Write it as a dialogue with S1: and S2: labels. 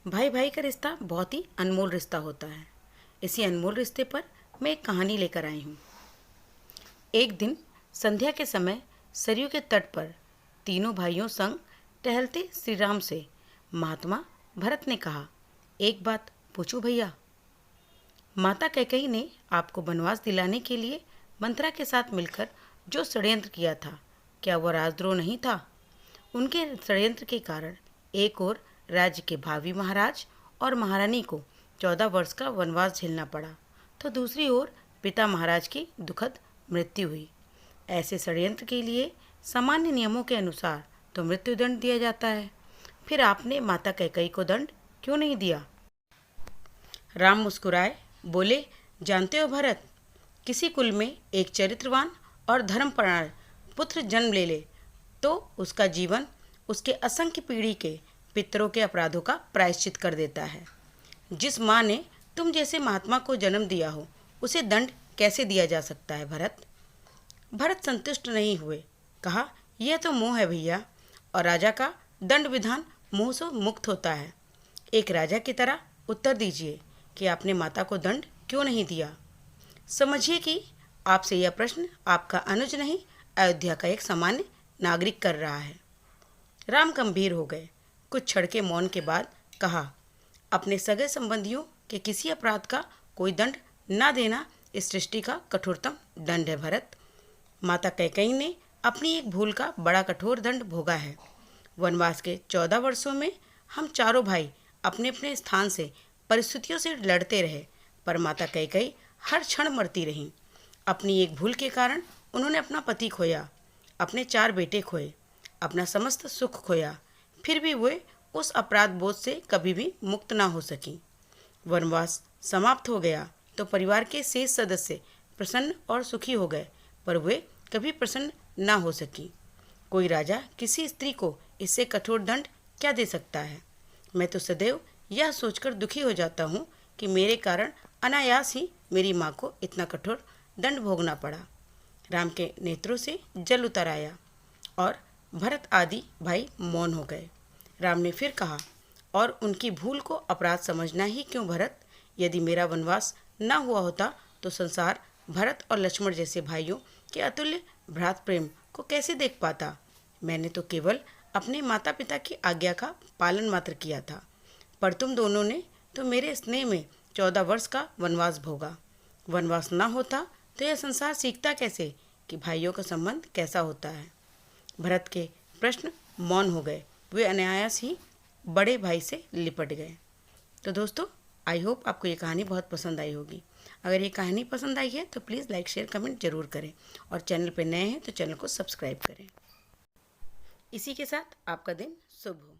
S1: भाई भाई का रिश्ता बहुत ही अनमोल रिश्ता होता है। इसी अनमोल रिश्ते पर मैं एक कहानी लेकर आई हूँ। एक दिन संध्या के समय सरयू के तट पर तीनों भाइयों संग टहलते श्री राम से महात्मा भरत ने कहा, एक बात पूछूं भैया। माता कैकेयी ने आपको वनवास दिलाने के लिए मंत्रा के साथ मिलकर जो षड्यंत्र किया था, क्या वह राजद्रोह नहीं था? उनके षड्यंत्र के कारण एक ओर राज्य के भावी महाराज और महारानी को 14 वर्ष का वनवास झेलना पड़ा, तो दूसरी ओर पिता महाराज की दुखद मृत्यु हुई। ऐसे षड्यंत्र के लिए सामान्य नियमों के अनुसार तो मृत्युदंड दिया जाता है, फिर आपने माता कैकेयी को दंड क्यों नहीं दिया? राम मुस्कुराए, बोले, जानते हो भरत, किसी कुल में एक चरित्रवान और धर्मपरायण पुत्र जन्म ले तो उसका जीवन उसके असंख्य पीढ़ी के पितरों के अपराधों का प्रायश्चित कर देता है। जिस माँ ने तुम जैसे महात्मा को जन्म दिया हो, उसे दंड कैसे दिया जा सकता है भरत? भरत संतुष्ट नहीं हुए, कहा, यह तो मोह है भैया, और राजा का दंड विधान मोह से मुक्त होता है। एक राजा की तरह उत्तर दीजिए कि आपने माता को दंड क्यों नहीं दिया। समझिए कि आपसे यह प्रश्न आपका अनुज नहीं, अयोध्या का एक सामान्य नागरिक कर रहा है। राम गंभीर हो गए। कुछ क्षण के मौन के बाद कहा, अपने सगे संबंधियों के किसी अपराध का कोई दंड न देना इस सृष्टि का कठोरतम दंड है भरत। माता कैकेयी ने अपनी एक भूल का बड़ा कठोर दंड भोगा है। वनवास के 14 वर्षों में हम चारों भाई अपने अपने स्थान से परिस्थितियों से लड़ते रहे, पर माता कैकेयी हर क्षण मरती रहीं। अपनी एक भूल के कारण उन्होंने अपना पति खोया, अपने 4 बेटे खोए, अपना समस्त सुख खोया, फिर भी वे उस अपराध बोझ से कभी भी मुक्त ना हो सकी। वनवास समाप्त हो गया तो परिवार के शेष सदस्य प्रसन्न और सुखी हो गए, पर वे कभी प्रसन्न ना हो सकी। कोई राजा किसी स्त्री को इससे कठोर दंड क्या दे सकता है? मैं तो सदैव यह सोचकर दुखी हो जाता हूँ कि मेरे कारण अनायास ही मेरी माँ को इतना कठोर दंड भोगना पड़ा। राम के नेत्रों से जल उतर आया और भरत आदि भाई मौन हो गए। राम ने फिर कहा, और उनकी भूल को अपराध समझना ही क्यों भरत? यदि मेरा वनवास न हुआ होता तो संसार भरत और लक्ष्मण जैसे भाइयों के अतुल्य भ्रात प्रेम को कैसे देख पाता? मैंने तो केवल अपने माता पिता की आज्ञा का पालन मात्र किया था, पर तुम दोनों ने तो मेरे स्नेह में 14 वर्ष का वनवास भोगा। वनवास न होता तो यह संसार सीखता कैसे कि भाइयों का संबंध कैसा होता है? भरत के प्रश्न मौन हो गए। वे अनायास ही बड़े भाई से लिपट गए। तो दोस्तों, आई होप आपको ये कहानी बहुत पसंद आई होगी। अगर ये कहानी पसंद आई है तो प्लीज़ लाइक शेयर कमेंट जरूर करें, और चैनल पर नए हैं तो चैनल को सब्सक्राइब करें। इसी के साथ आपका दिन शुभ हो।